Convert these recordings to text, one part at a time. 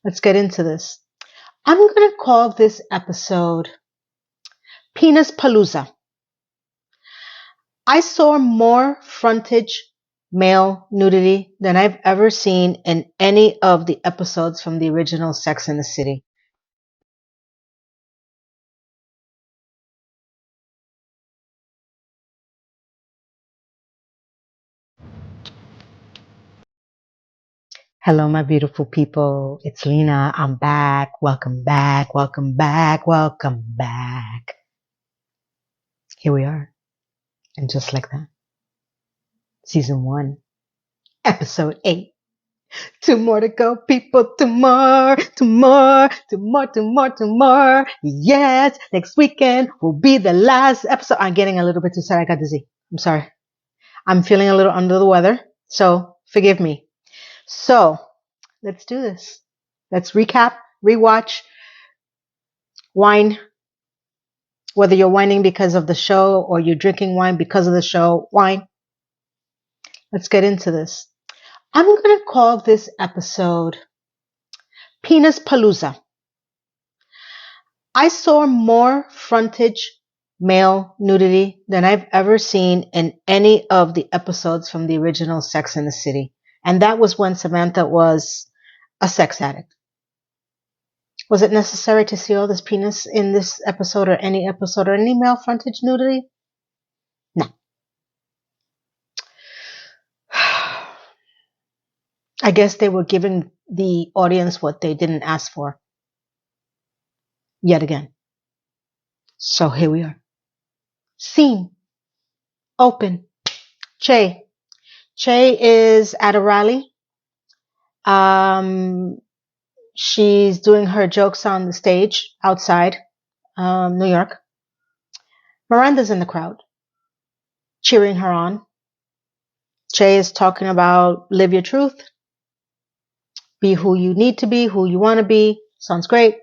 Let's get into this. I'm going to call this episode Penis Palooza. I saw more frontage male nudity than I've ever seen in any of the episodes from the original Sex and the City. Hello, my beautiful people. It's Lena. I'm back. Welcome back. Welcome back. Welcome back. Here we are. And just like that, season 1, episode 8. 2 more to go, people. 2 more, 2 more, 2 more, 2 more, 2 more. Yes, next weekend will be the last episode. I'm getting a little bit too sorry. I got dizzy. I'm sorry. I'm feeling a little under the weather, so forgive me. So let's do this. Let's recap, rewatch, wine. Whether you're whining because of the show or you're drinking wine because of the show, wine. Let's get into this. I'm going to call this episode Penis Palooza. I saw more frontage male nudity than I've ever seen in any of the episodes from the original Sex and the City. And that was when Samantha was a sex addict. Was it necessary to see all this penis in this episode or any male frontage nudity? No. I guess they were giving the audience what they didn't ask for. Yet again. So here we are. Scene. Open. Che. Che is at a rally. She's doing her jokes on the stage outside New York. Miranda's in the crowd, cheering her on. Che is talking about live your truth, be who you need to be, who you want to be. Sounds great.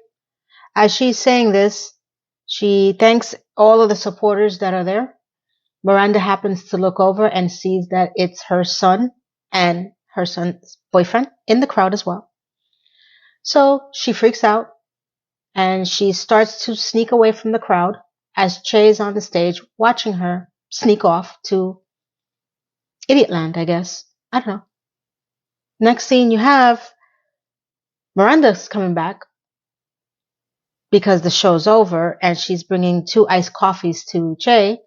As she's saying this, she thanks all of the supporters that are there. Miranda happens to look over and sees that it's her son and her son's boyfriend in the crowd as well. So she freaks out and she starts to sneak away from the crowd as Che is on the stage watching her sneak off to Idiotland, I guess. I don't know. Next scene you have Miranda's coming back because the show's over and she's bringing 2 iced coffees to Che.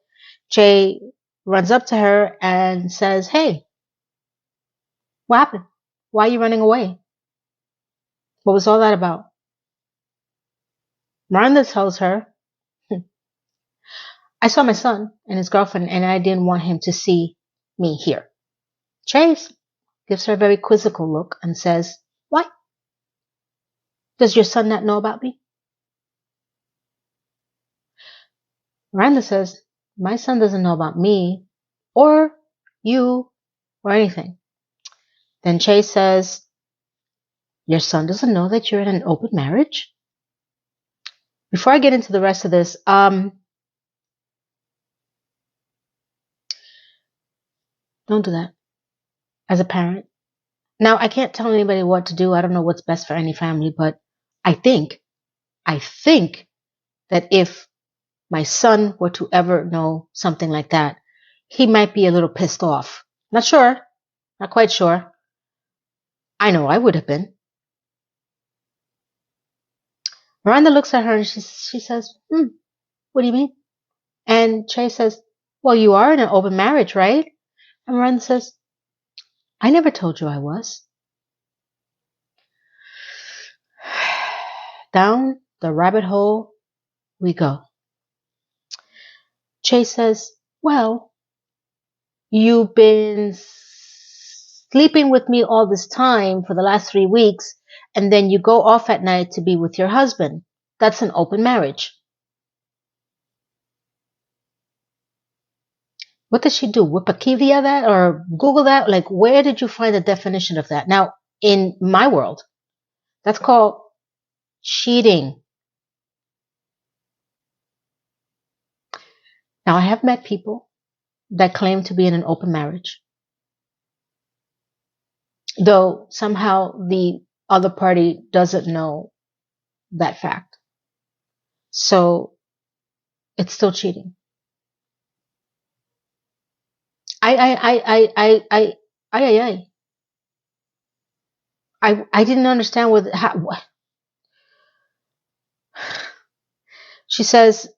Che runs up to her and says, "Hey, what happened? Why are you running away? What was all that about?" Miranda tells her, "I saw my son and his girlfriend and I didn't want him to see me here." Chase gives her a very quizzical look and says, "Why? Does your son not know about me?" Miranda says, "My son doesn't know about me or you or anything." Then Chase says, "Your son doesn't know that you're in an open marriage?" Before I get into the rest of this, don't do that as a parent. Now, I can't tell anybody what to do. I don't know what's best for any family, but I think that if my son were to ever know something like that, he might be a little pissed off. Not sure. Not quite sure. I know I would have been. Miranda looks at her and she says, what do you mean? And Chase says, "Well, you are in an open marriage, right?" And Miranda says, "I never told you I was." Down the rabbit hole we go. Chase says, "Well, you've been sleeping with me all this time for the last 3 weeks, and then you go off at night to be with your husband. That's an open marriage." What does she do? Wikipedia that or Google that? Like, where did you find the definition of that? Now, in my world, that's called cheating. Now, I have met people that claim to be in an open marriage, though somehow the other party doesn't know that fact. So it's still cheating. I I didn't understand what she says.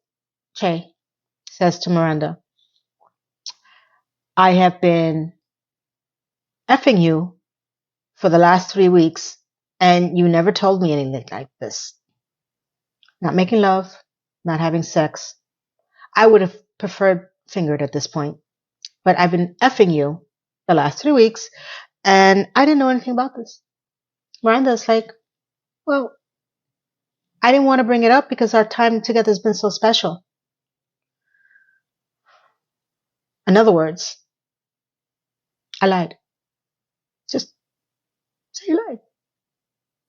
Che says to Miranda, I have been effing you for the last 3 weeks, and you never told me anything like this. Not making love, not having sex. I would have preferred fingered at this point, but I've been effing you the last 3 weeks, and I didn't know anything about this. Miranda's like, well, I didn't want to bring it up because our time together has been so special. In other words, I lied. Just say you lied.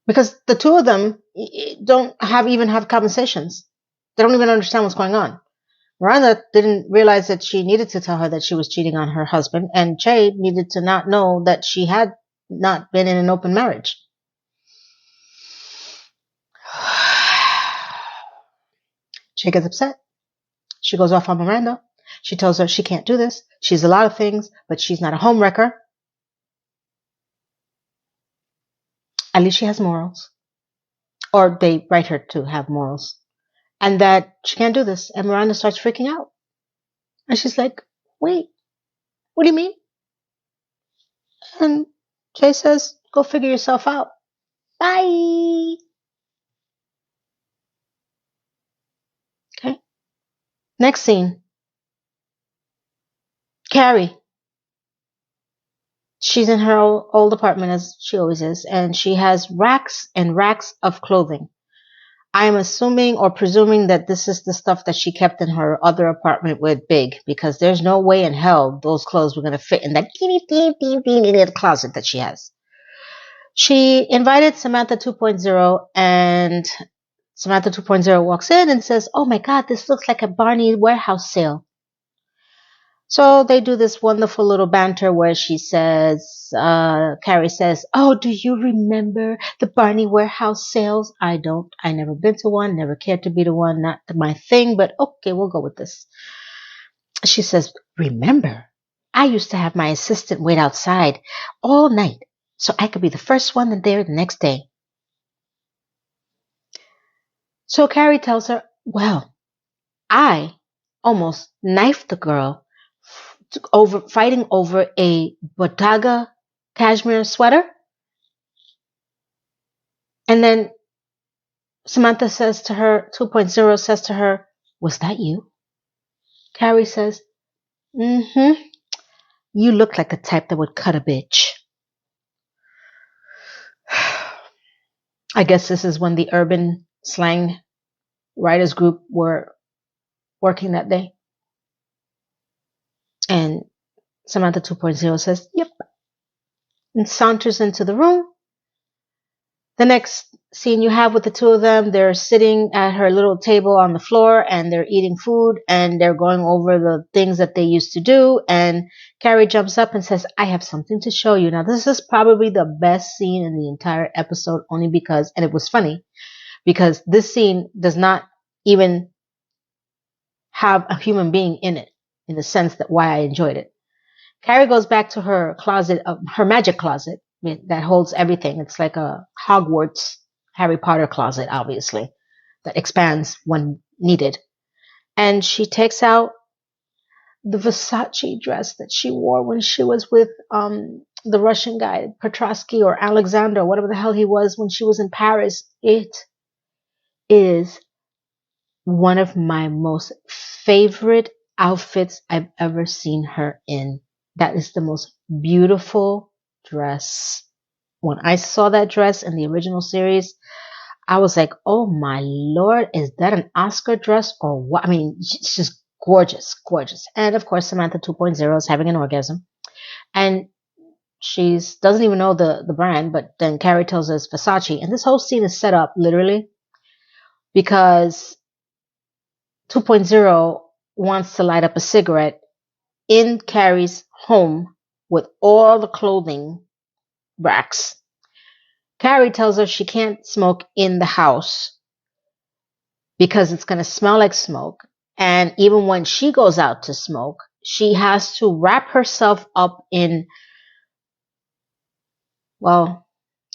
Because the two of them don't even have conversations. They don't even understand what's going on. Miranda didn't realize that she needed to tell her that she was cheating on her husband, and Che needed to not know that she had not been in an open marriage. Che gets upset. She goes off on Miranda. She tells her she can't do this. She's a lot of things, but she's not a homewrecker. At least she has morals. Or they write her to have morals. And that she can't do this. And Miranda starts freaking out. And she's like, wait, what do you mean? And Che says, go figure yourself out. Bye. Okay. Next scene. Carrie. She's in her old apartment as she always is, and she has racks and racks of clothing. I am assuming or presuming that this is the stuff that she kept in her other apartment with Big, because there's no way in hell those clothes were going to fit in that teeny closet that she has. She invited Samantha 2.0, and Samantha 2.0 walks in and says, oh my God, this looks like a Barney warehouse sale. So they do this wonderful little banter where she says, Carrie says, oh, do you remember the Barney warehouse sales? I don't. I never been to one, never cared to be to one, not my thing, but okay, we'll go with this. She says, remember, I used to have my assistant wait outside all night so I could be the first one there the next day. So Carrie tells her, well, I almost knifed the girl fighting over a Bottega cashmere sweater. And then Samantha says to her, 2.0 says to her, was that you? Carrie says, mm-hmm. You look like the type that would cut a bitch. I guess this is when the urban slang writers group were working that day. And Samantha 2.0 says, yep. And saunters into the room. The next scene you have with the two of them, they're sitting at her little table on the floor and they're eating food and they're going over the things that they used to do. And Carrie jumps up and says, I have something to show you. Now, this is probably the best scene in the entire episode only because, and it was funny, because this scene does not even have a human being in it, in the sense that why I enjoyed it. Carrie goes back to her closet, her magic closet that holds everything. It's like a Hogwarts Harry Potter closet, obviously, that expands when needed. And she takes out the Versace dress that she wore when she was with the Russian guy, Petrosky or Alexander, whatever the hell he was, when she was in Paris. It is one of my most favorite outfits I've ever seen her in. That is the most beautiful dress. When I saw that dress in the original series, I was like, oh my Lord, is that an Oscar dress or what? I mean, it's just gorgeous, gorgeous. And of course, Samantha 2.0 is having an orgasm. And she doesn't even know the brand, but then Carrie tells us Versace. And this whole scene is set up literally because 2.0 wants to light up a cigarette in Carrie's home with all the clothing racks. Carrie tells her she can't smoke in the house because it's going to smell like smoke. And even when she goes out to smoke, she has to wrap herself up in, well,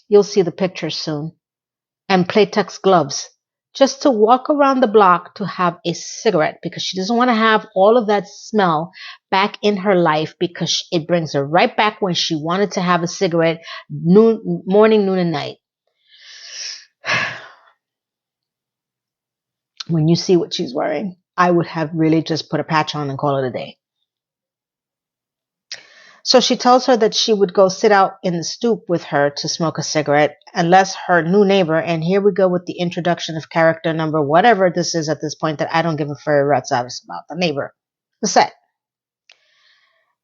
you'll see the pictures soon, and Playtex gloves just to walk around the block to have a cigarette because she doesn't want to have all of that smell back in her life because it brings her right back when she wanted to have a cigarette morning, noon, and night. When you see what she's wearing, I would have really just put a patch on and call it a day. So she tells her that she would go sit out in the stoop with her to smoke a cigarette, unless her new neighbor, and here we go with the introduction of character number, whatever this is at this point that I don't give a fairy rat's ass about, the neighbor, Lisette.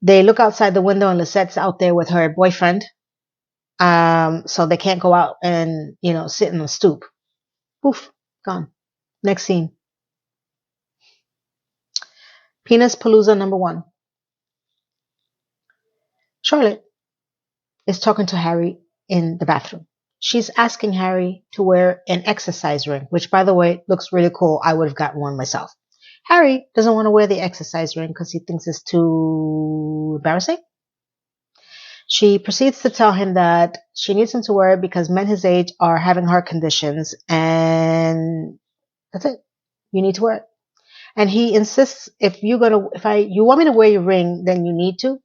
They look outside the window and Lisette's out there with her boyfriend. So they can't go out and, sit in the stoop. Poof, gone. Next scene. Penis Palooza number 1. Charlotte is talking to Harry in the bathroom. She's asking Harry to wear an exercise ring, which, by the way, looks really cool. I would have gotten one myself. Harry doesn't want to wear the exercise ring because he thinks it's too embarrassing. She proceeds to tell him that she needs him to wear it because men his age are having heart conditions, and that's it. You need to wear it. And he insists, if you want me to wear your ring, then you need to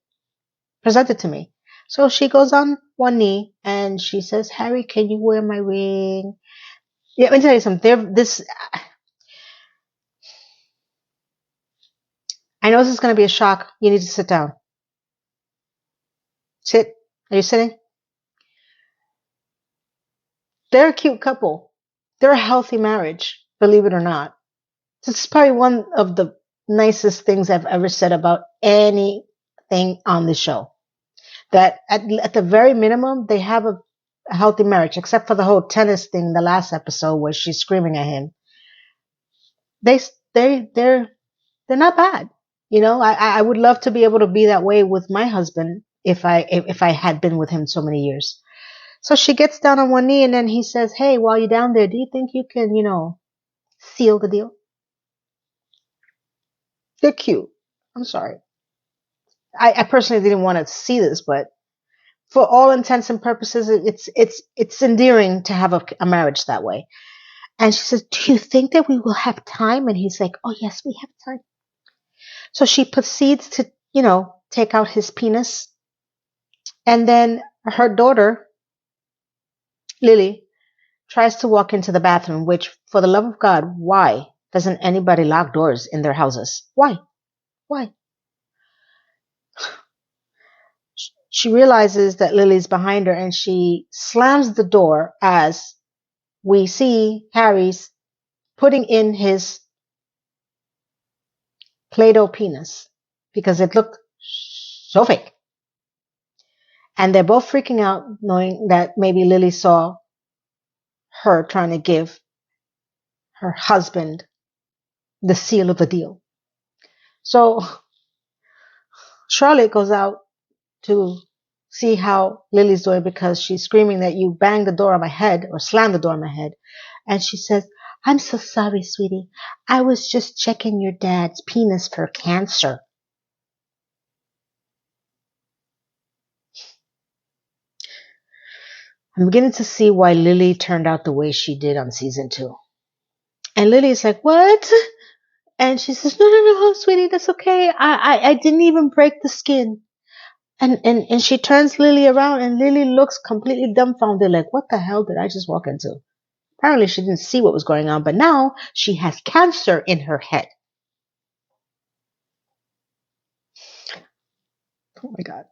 present it to me. So she goes on one knee and she says, Harry, can you wear my ring? Yeah, let me tell you something. I know this is going to be a shock. You need to sit down. Sit. Are you sitting? They're a cute couple. They're a healthy marriage, believe it or not. This is probably one of the nicest things I've ever said about anything on the show. That at the very minimum, they have a healthy marriage, except for the whole tennis thing, the last episode where she's screaming at him. They're not bad. I would love to be able to be that way with my husband if I had been with him so many years. So she gets down on one knee and then he says, hey, while you're down there, do you think you can, seal the deal? They're cute. I'm sorry. I personally didn't want to see this, but for all intents and purposes, it's endearing to have a marriage that way. And she says, do you think that we will have time? And he's like, oh, yes, we have time. So she proceeds to, take out his penis. And then her daughter, Lily, tries to walk into the bathroom, which, for the love of God, why doesn't anybody lock doors in their houses? Why? Why? She realizes that Lily's behind her and she slams the door as we see Harry's putting in his Play-Doh penis because it looked so fake. And they're both freaking out knowing that maybe Lily saw her trying to give her husband the seal of the deal. So Charlotte goes out to see how Lily's doing because she's screaming that you banged the door on my head or slammed the door on my head. And she says, I'm so sorry, sweetie. I was just checking your dad's penis for cancer. I'm beginning to see why Lily turned out the way she did on season 2. And Lily's like, what? And she says, no, sweetie, that's okay. I didn't even break the skin. And she turns Lily around and Lily looks completely dumbfounded, like, what the hell did I just walk into? Apparently she didn't see what was going on, but now she has cancer in her head. Oh my God.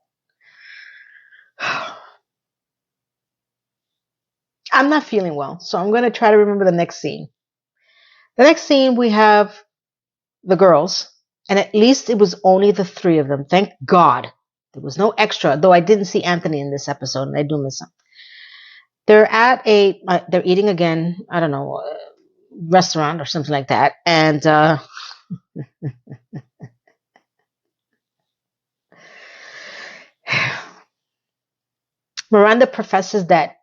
I'm not feeling well, so I'm going to try to remember the next scene. The next scene, we have the girls, and at least it was only the 3 of them. Thank God. There was no extra, though I didn't see Anthony in this episode, and I do miss him. They're at they're eating again, I don't know, restaurant or something like that, and Miranda professes that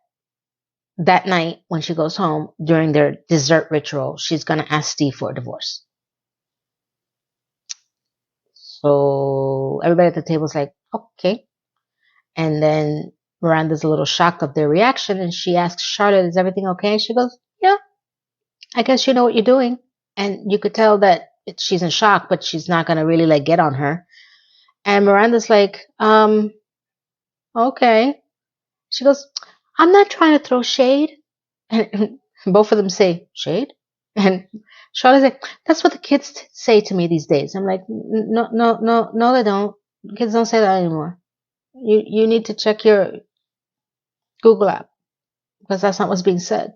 that night when she goes home during their dessert ritual, she's going to ask Steve for a divorce. So everybody at the table is like, okay. And then Miranda's a little shocked of their reaction, and she asks Charlotte, is everything okay? She goes, yeah, I guess you know what you're doing. And you could tell that she's in shock, but she's not going to really like get on her. And Miranda's like, okay. She goes, I'm not trying to throw shade. And both of them say, shade? And Charlotte's like, that's what the kids say to me these days. I'm like, no, no, no, no, they don't. Kids don't say that anymore. You need to check your Google app because that's not what's being said.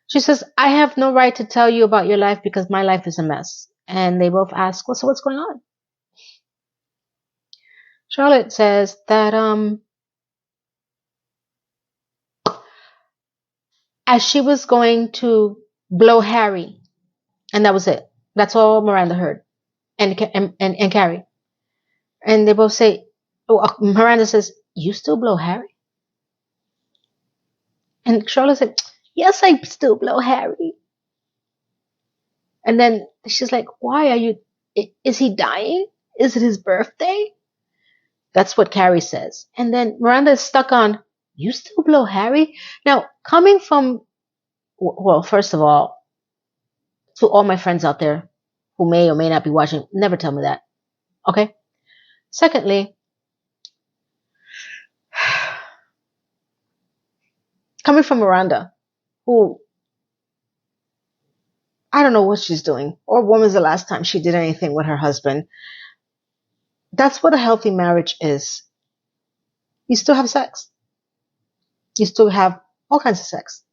She says, I have no right to tell you about your life because my life is a mess. And they both ask, well, so what's going on? Charlotte says that as she was going to blow Harry, and that was it. That's all Miranda heard, and Carrie. And they both say, oh, Miranda says, you still blow Harry? And Charlotte said, yes, I still blow Harry. And then she's like, why are you, is he dying? Is it his birthday? That's what Carrie says. And then Miranda is stuck on, you still blow Harry? Now, coming from, well, first of all, to all my friends out there who may or may not be watching, never tell me that. Okay? Secondly, coming from Miranda, who I don't know what she's doing, or when was the last time she did anything with her husband. That's what a healthy marriage is. You still have sex. You still have all kinds of sex.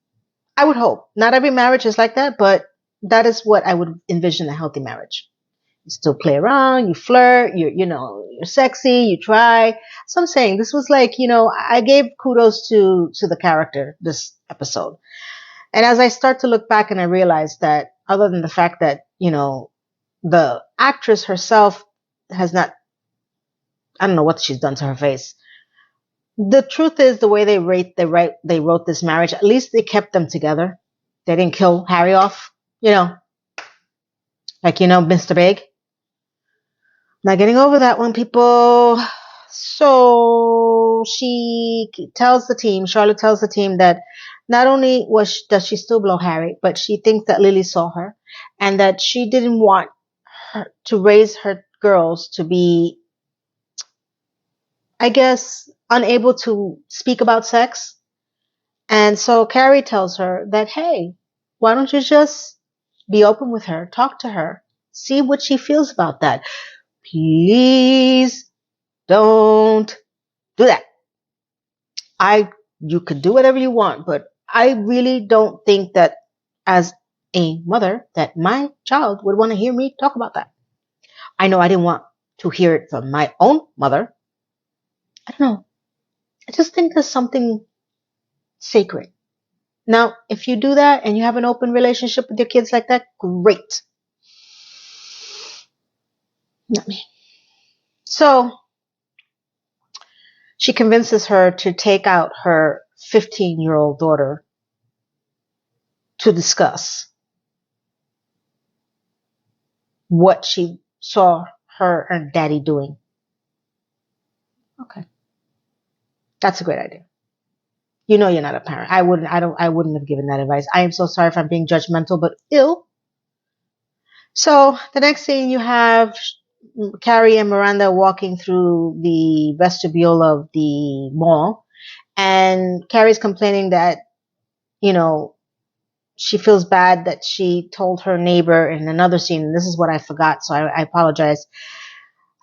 I would hope. Not every marriage is like that, but that is what I would envision a healthy marriage. You still play around, you flirt, you're sexy, you try. So I'm saying this was like, I gave kudos to the character this episode. And as I start to look back and I realize that other than the fact that, the actress herself has not, I don't know what she's done to her face. The truth is the way they wrote this marriage, at least they kept them together. They didn't kill Harry off, Mr. Big. Not getting over that one, people. So Charlotte tells the team that not only does she still blow Harry, but she thinks that Lily saw her and that she didn't want her to raise her girls to be, I guess, unable to speak about sex. And so Carrie tells her that, hey, why don't you just be open with her, talk to her, see what she feels about that. Please don't do that. You could do whatever you want, but I really don't think that as a mother that my child would want to hear me talk about that. I know I didn't want to hear it from my own mother. I don't know. I just think there's something sacred. Now, if you do that and you have an open relationship with your kids like that, great. Not me. So she convinces her to take out her 15-year-old daughter to discuss what she saw her and daddy doing. Okay. That's a great idea. You're not a parent. I wouldn't have given that advice. I am so sorry if I'm being judgmental, but ill. So the next scene you have Carrie and Miranda walking through the vestibule of the mall, and Carrie's complaining that, she feels bad that she told her neighbor in another scene, and this is what I forgot, so I apologize.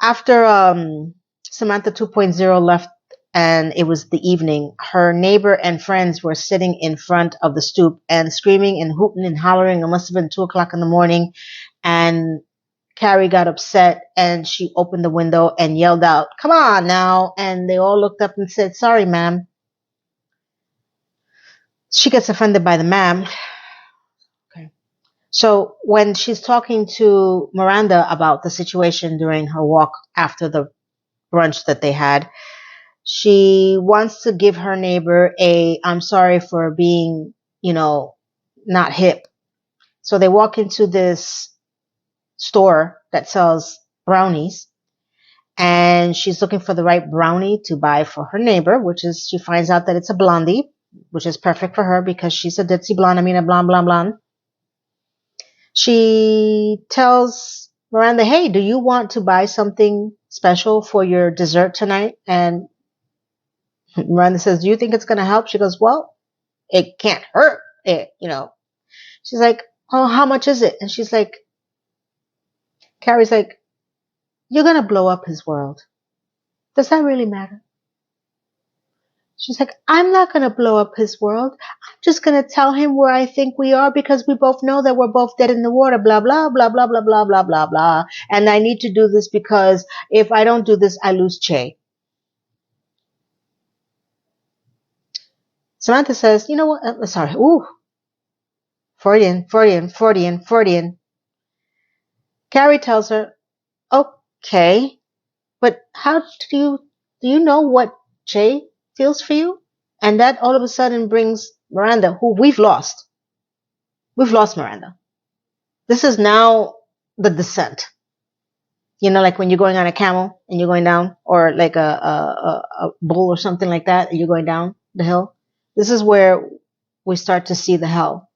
After Samantha 2.0 left and it was the evening, her neighbor and friends were sitting in front of the stoop and screaming and hooting and hollering. It must have been 2:00 in the morning, and Carrie got upset and she opened the window and yelled out, "Come on now." And they all looked up and said, "Sorry, ma'am." She gets offended by the ma'am. Okay. So when she's talking to Miranda about the situation during her walk after the brunch that they had, She wants to give her neighbor a I'm sorry for being, not hip. So they walk into this store that sells brownies, and she's looking for the right brownie to buy for her neighbor, which is she finds out that it's a blondie, which is perfect for her because she's a ditzy blonde. I mean, a blonde, blonde, blonde. She tells Miranda, hey, do you want to buy something special for your dessert tonight? And Miranda says, do you think it's going to help? She goes, well, it can't hurt. She's like, oh, how much is it? And she's like, Carrie's like, you're going to blow up his world. Does that really matter? She's like, I'm not going to blow up his world. I'm just going to tell him where I think we are because we both know that we're both dead in the water, blah, blah, blah, blah, blah, blah, blah, blah, blah. And I need to do this because if I don't do this, I lose Che. Samantha says, you know what? Sorry. Ooh. Freudian. Carrie tells her, okay, but how do you know what Che feels for you? And that all of a sudden brings Miranda, who we've lost. We've lost Miranda. This is now the descent. Like when you're going on a camel and you're going down, or like a bull or something like that, and you're going down the hill. This is where we start to see the hell.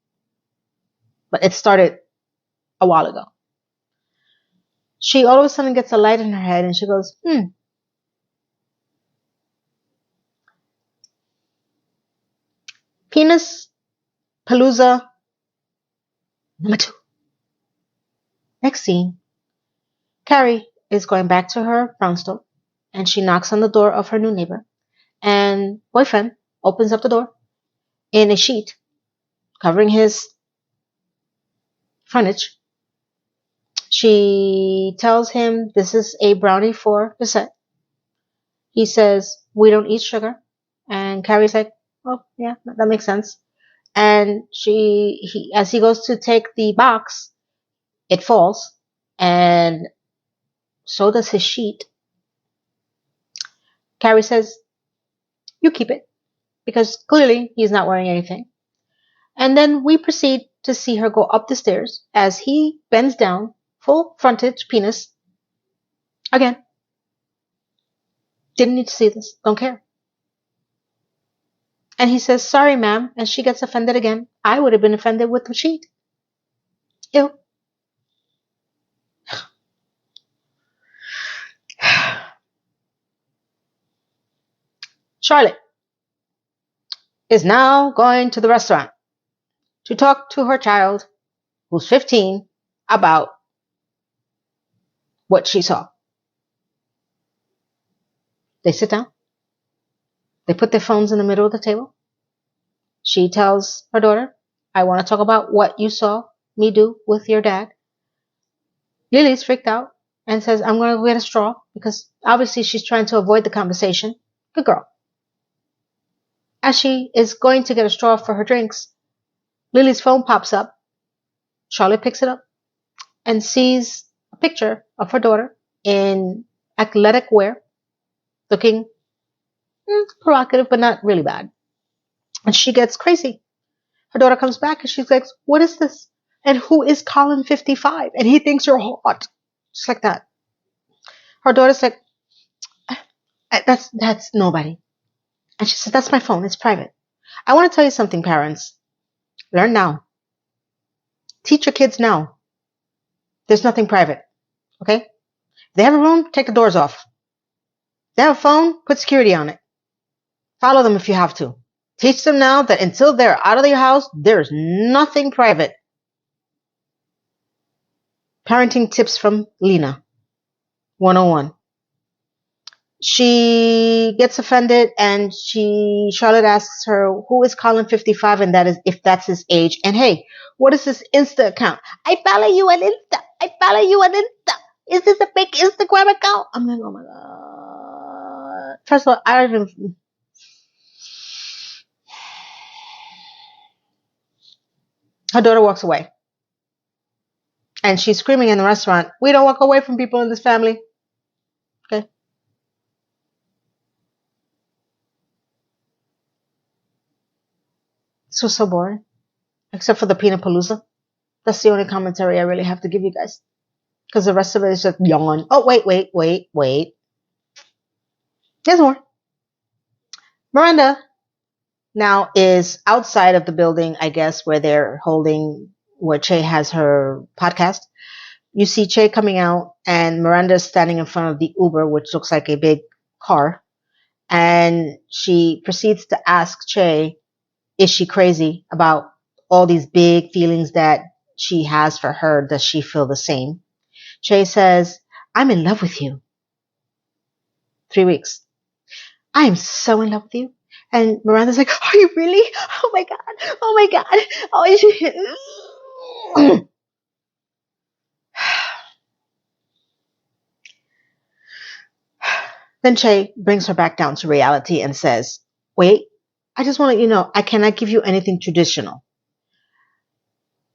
But it started a while ago. She all of a sudden gets a light in her head and she goes, Penis Palooza number 2. Next scene. Carrie is going back to her brownstone and she knocks on the door of her new neighbor. And boyfriend opens up the door in a sheet covering his frontage. She tells him this is a brownie for the set. He says, we don't eat sugar. And Carrie's like, oh, yeah, that makes sense. And as he goes to take the box, it falls. And so does his sheet. Carrie says, you keep it. Because clearly he's not wearing anything. And then we proceed to see her go up the stairs as he bends down, full frontage penis. Again. Didn't need to see this. Don't care. And he says, sorry, ma'am. And she gets offended again. I would have been offended with the sheet. Ew. Charlotte is now going to the restaurant to talk to her child, who's 15, about what she saw. They sit down. They put their phones in the middle of the table. She tells her daughter, I want to talk about what you saw me do with your dad. Lily's freaked out and says, I'm going to go get a straw because obviously she's trying to avoid the conversation. Good girl. As she is going to get a straw for her drinks, Lily's phone pops up. Charlotte picks it up and sees a picture of her daughter in athletic wear, looking provocative, but not really bad. And she gets crazy. Her daughter comes back and she's like, what is this? And who is Colin 55? And he thinks you're hot. Just like that. Her daughter's like, that's nobody. And she says, that's my phone. It's private. I want to tell you something, parents. Learn now. Teach your kids now. There's nothing private. Okay? If they have a room, take the doors off. If they have a phone, put security on it. Follow them if you have to. Teach them now that until they're out of your house, there's nothing private. Parenting tips from Lena. 101. She gets offended and Charlotte asks her, who is Colin 55? And that is if that's his age. And hey, what is this Insta account? I follow you on Insta. Is this a big Instagram account? I'm like, oh my God. First of all, I don't even. Her daughter walks away. And she's screaming in the restaurant, we don't walk away from people in this family. Okay. This was so boring. Except for the peanut palooza. That's the only commentary I really have to give you guys. Because the rest of it is just yawn. Oh, wait. There's more. Miranda now is outside of the building, I guess, where Che has her podcast. You see Che coming out, and Miranda is standing in front of the Uber, which looks like a big car. And she proceeds to ask Che, is she crazy about all these big feelings that she has for her? Does she feel the same? Che says, I'm in love with you. 3 weeks. I am so in love with you. And Miranda's like, are you really? Oh my God. Oh my God. Oh, Then Che brings her back down to reality and says, wait, I just want to let you know, I cannot give you anything traditional.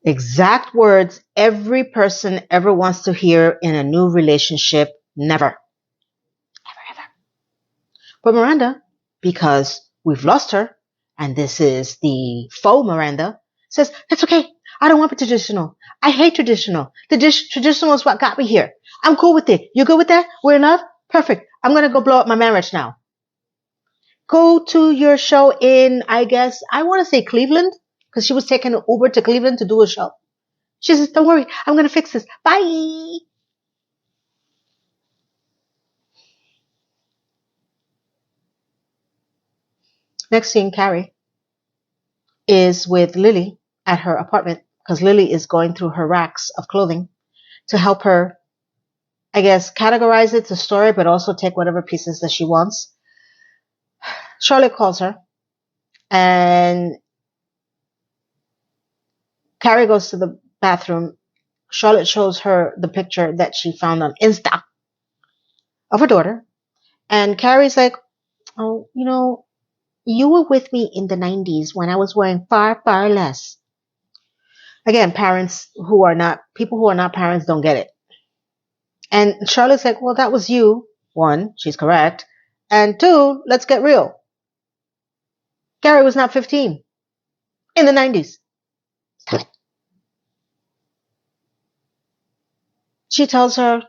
Exact words every person ever wants to hear in a new relationship. Never. Ever. But Miranda, because we've lost her, and this is the faux Miranda, says, that's okay. I don't want traditional. I hate traditional. Traditional is what got me here. I'm cool with it. You good with that? We're in love? Perfect. I'm going to go blow up my marriage now. Go to your show in, I guess, I want to say Cleveland, because she was taking an Uber to Cleveland to do a show. She says, don't worry. I'm going to fix this. Bye. Next scene, Carrie is with Lily at her apartment because Lily is going through her racks of clothing to help her, I guess, categorize it to store it, but also take whatever pieces that she wants. Charlotte calls her, and Carrie goes to the bathroom. Charlotte shows her the picture that she found on Insta of her daughter, and Carrie's like, oh, you were with me in the 90s when I was wearing far, far less. Again, people who are not parents don't get it. And Charlotte's like, well, that was you. One, she's correct. And two, let's get real. Carrie was not 15 in the 90s. She tells her,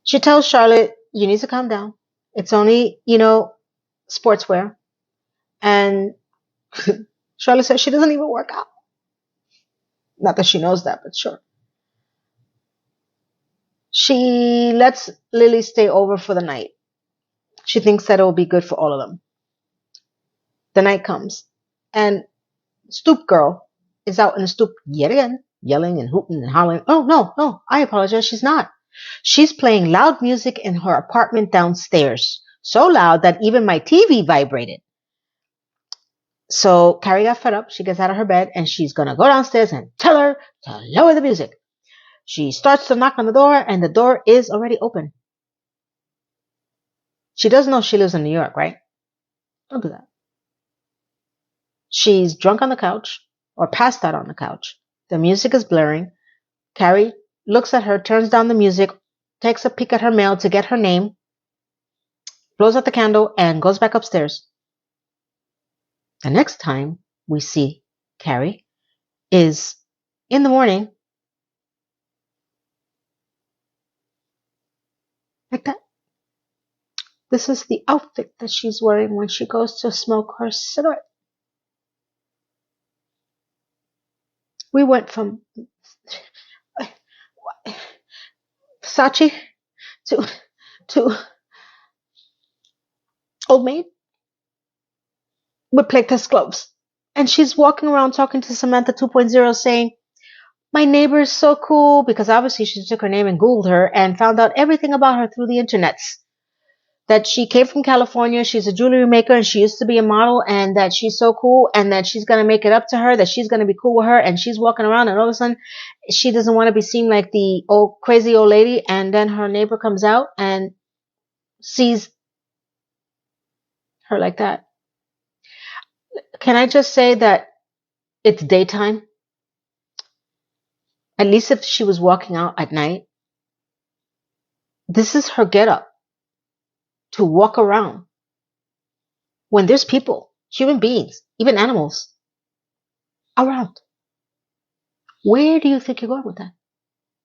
she tells Charlotte, you need to calm down. It's only, sportswear. And Charlotte says she doesn't even work out. Not that she knows that, but sure. She lets Lily stay over for the night. She thinks that it will be good for all of them. The night comes, and Stoop Girl is out in the stoop yet again, yelling and hooting and hollering. Oh, no, I apologize. She's not. She's playing loud music in her apartment downstairs. So loud that even my TV vibrated. So Carrie got fed up. She gets out of her bed and she's going to go downstairs and tell her to lower the music. She starts to knock on the door and the door is already open. She does know she lives in New York, right? Don't do that. She's drunk on the couch or passed out on the couch. The music is blaring. Carrie looks at her, turns down the music, takes a peek at her mail to get her name, blows out the candle, and goes back upstairs. The next time we see Carrie is in the morning, like that. This is the outfit that she's wearing when she goes to smoke her cigarette. We went from Versace to Old Maid with playtest gloves. And she's walking around talking to Samantha 2.0 saying, my neighbor is so cool, because obviously she took her name and Googled her and found out everything about her through the internets. That she came from California, she's a jewelry maker, and she used to be a model, and that she's so cool, and that she's going to make it up to her, that she's going to be cool with her, and she's walking around, and all of a sudden, she doesn't want to be seen like the crazy old lady, and then her neighbor comes out and sees her like that. Can I just say that it's daytime? At least if she was walking out at night, this is her getup to walk around when there's people, human beings, even animals around? Where do you think you're going with that?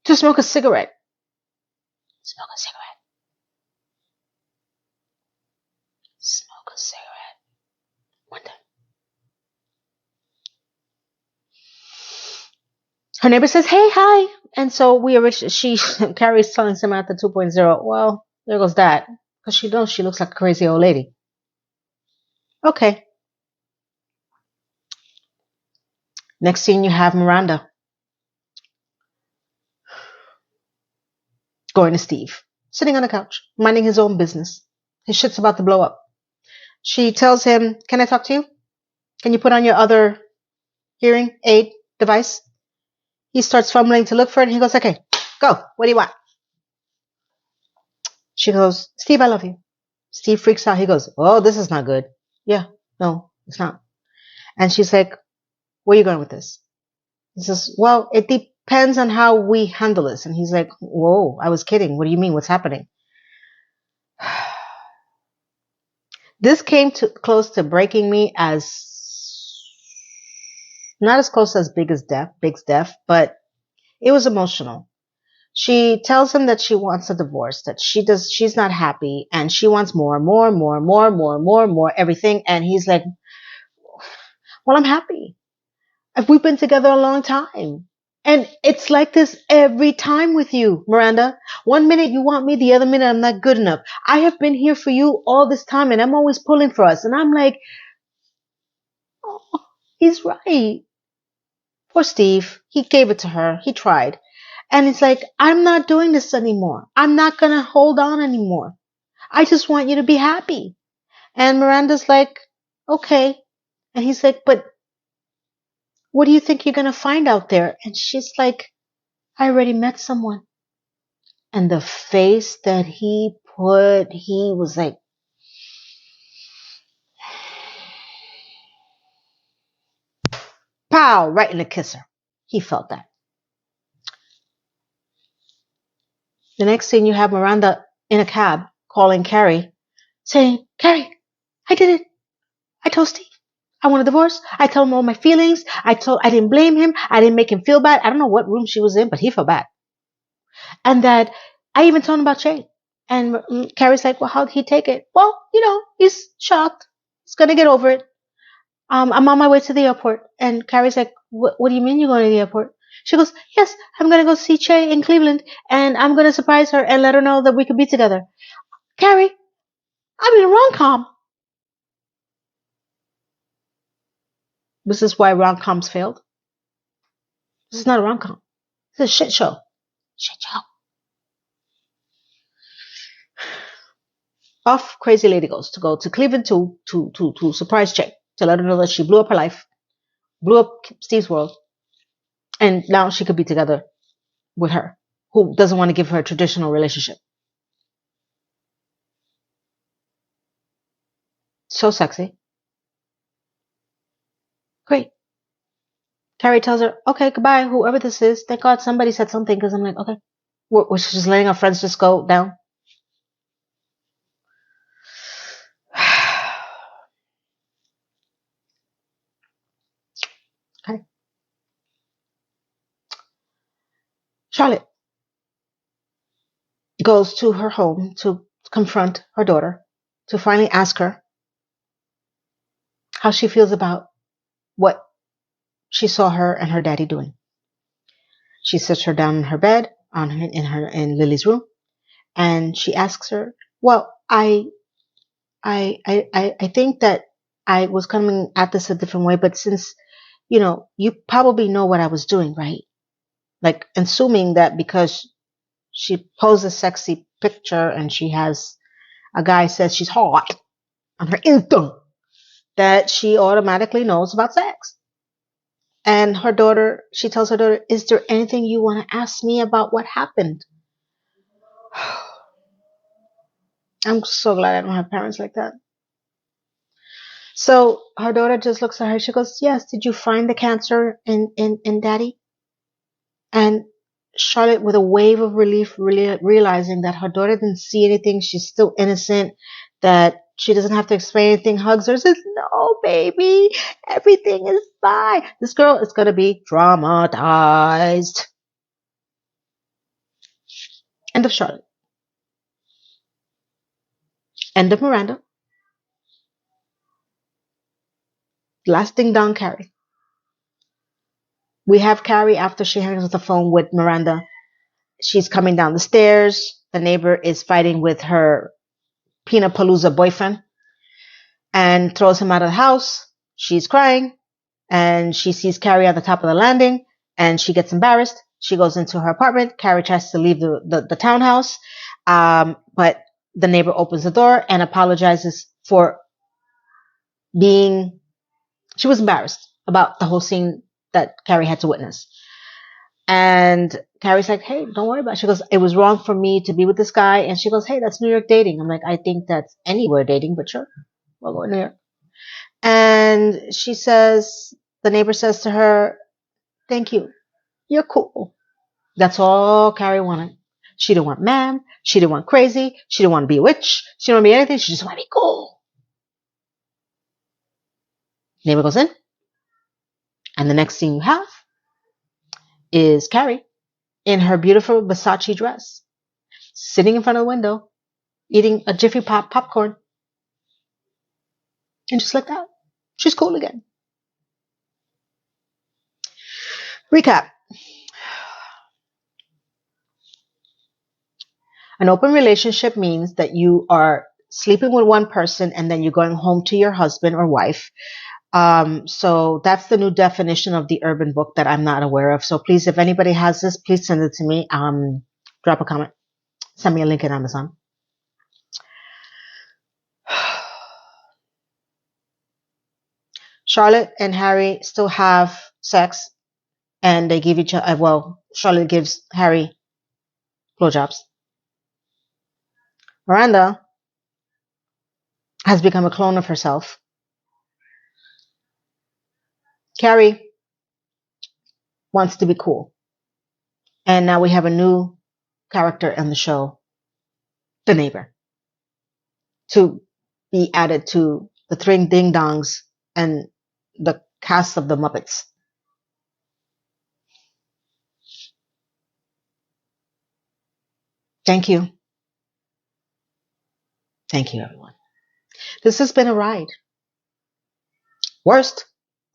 To smoke a cigarette. Smoke a cigarette. Smoke a cigarette. One time. Her neighbor says, hey, hi. And so Carrie's telling Samantha 2.0, well, there goes that. Because she knows she looks like a crazy old lady. Okay. Next scene, you have Miranda going to Steve, sitting on the couch, minding his own business. His shit's about to blow up. She tells him, can I talk to you? Can you put on your other hearing aid device? He starts fumbling to look for it, and he goes, okay, go. What do you want? She goes, Steve, I love you. Steve freaks out. He goes, oh, this is not good. Yeah, no, it's not. And she's like, where are you going with this? He says, well, it depends on how we handle this. And he's like, whoa, I was kidding. What do you mean? What's happening? This came close to breaking me, as not as close as Big's death, but it was emotional. She tells him that she wants a divorce, that she's not happy, and she wants more, everything. And he's like, well, I'm happy. We've been together a long time. And it's like this every time with you, Miranda. One minute you want me, the other minute I'm not good enough. I have been here for you all this time, and I'm always pulling for us. And I'm like, oh, he's right. Poor Steve. He gave it to her. He tried. And it's like, I'm not doing this anymore. I'm not going to hold on anymore. I just want you to be happy. And Miranda's like, okay. And he's like, but what do you think you're going to find out there? And she's like, I already met someone. And the face that he put, he was like, pow, right in the kisser. He felt that. The next scene, you have Miranda in a cab calling Carrie, saying, Carrie, I did it. I told Steve I want a divorce. I told him all my feelings. I didn't blame him. I didn't make him feel bad. I don't know what room she was in, but he felt bad. And that I even told him about Shay. And Carrie's like, well, how'd he take it? Well, he's shocked. He's going to get over it. I'm on my way to the airport. And Carrie's like, what do you mean you're going to the airport? She goes, yes, I'm going to go see Che in Cleveland. And I'm going to surprise her and let her know that we could be together. Carrie, I'm in a rom-com. This is why rom-coms failed. This is not a rom-com. This is a shit show. Shit show. Off crazy lady goes to Cleveland to surprise Che, to let her know that she blew up her life, blew up Steve's world, and now she could be together with her, who doesn't want to give her a traditional relationship. So sexy. Great. Carrie tells her, okay, goodbye, whoever this is. Thank God somebody said something, because I'm like, okay. We're just letting our friends just go down. Okay. Charlotte goes to her home to confront her daughter, to finally ask her how she feels about what she saw her and her daddy doing. She sits her down in her bed in Lily's room, and she asks her, well, I think that I was coming at this a different way, but since you probably know what I was doing, right? Like, assuming that because she posed a sexy picture and she has a guy says she's hot on her Insta, that she automatically knows about sex. And she tells her daughter, is there anything you want to ask me about what happened? I'm so glad I don't have parents like that. So her daughter just looks at her. She goes, yes, did you find the cancer in daddy? And Charlotte, with a wave of relief, really realizing that her daughter didn't see anything, she's still innocent, that she doesn't have to explain anything, hugs her, says, "No, baby, everything is fine." This girl is going to be traumatized. End of Charlotte. End of Miranda. Last ding dong, Carrie. We have Carrie after she hangs up the phone with Miranda. She's coming down the stairs. The neighbor is fighting with her Pina Palooza boyfriend and throws him out of the house. She's crying and she sees Carrie on the top of the landing and she gets embarrassed. She goes into her apartment. Carrie tries to leave the townhouse, but the neighbor opens the door and apologizes for being, she was embarrassed about the whole scene that Carrie had to witness. And Carrie's like, "Hey, don't worry about it." She goes, "It was wrong for me to be with this guy." And she goes, "Hey, that's New York dating." I'm like, "I think that's anywhere dating, but sure. We'll go to New York." And she says, the neighbor says to her, "Thank you. You're cool." That's all Carrie wanted. She didn't want ma'am. She didn't want crazy. She didn't want to be a witch. She didn't want to be anything. She just wanted to be cool. Neighbor goes in. And the next scene you have is Carrie in her beautiful Versace dress, sitting in front of the window, eating a Jiffy Pop popcorn. And just like that, she's cool again. Recap. An open relationship means that you are sleeping with one person and then you're going home to your husband or wife. So that's the new definition of the urban book that I'm not aware of. So please, if anybody has this, please send it to me. Drop a comment. Send me a link in Amazon. Charlotte and Harry still have sex and they give each other, well, Charlotte gives Harry blowjobs. Miranda has become a clone of herself. Carrie wants to be cool. And now we have a new character in the show, the neighbor, to be added to the three ding dongs and the cast of the Muppets. Thank you. Thank you, everyone. This has been a ride. Worst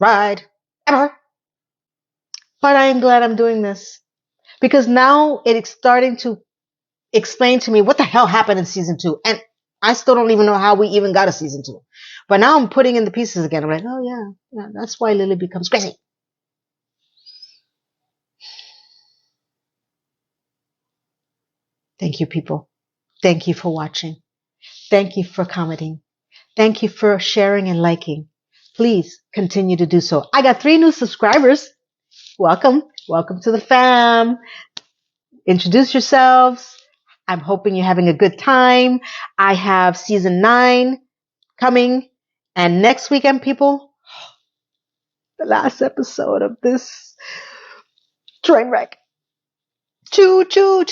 ride ever. But I am glad I'm doing this because now it's starting to explain to me what the hell happened in season 2. And I still don't even know how we even got a season 2. But now I'm putting in the pieces again. I'm like, oh yeah, that's why Lily becomes crazy. Thank you, people. Thank you for watching. Thank you for commenting. Thank you for sharing and liking. Please continue to do so. I got 3 new subscribers. Welcome. Welcome to the fam. Introduce yourselves. I'm hoping you're having a good time. I have season 9 coming. And next weekend, people, the last episode of this train wreck. Choo choo.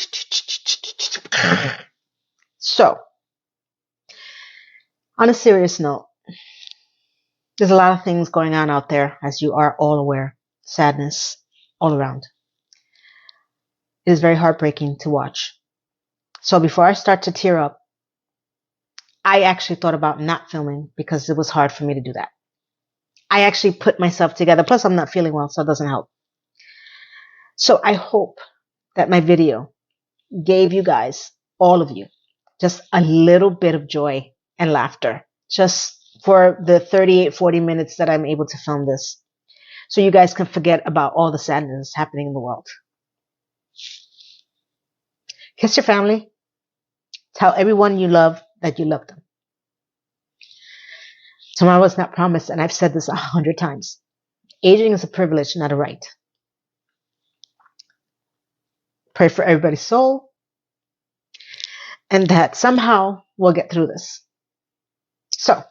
So, on a serious note, there's a lot of things going on out there, as you are all aware. Sadness all around. It is very heartbreaking to watch. So before I start to tear up, I actually thought about not filming because it was hard for me to do that. I actually put myself together. Plus, I'm not feeling well, so it doesn't help. So I hope that my video gave you guys, all of you, just a little bit of joy and laughter just for the 40 minutes that I'm able to film this. So you guys can forget about all the sadness happening in the world. Kiss your family. Tell everyone you love that you love them. Tomorrow is not promised, and I've said this 100 times. Aging is a privilege, not a right. Pray for everybody's soul, and that somehow we'll get through this. So,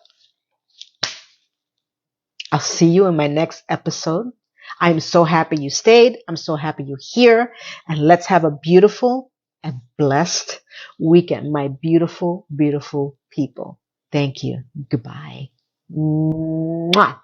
I'll see you in my next episode. I'm so happy you stayed. I'm so happy you're here. And let's have a beautiful and blessed weekend, my beautiful, beautiful people. Thank you. Goodbye. Mwah.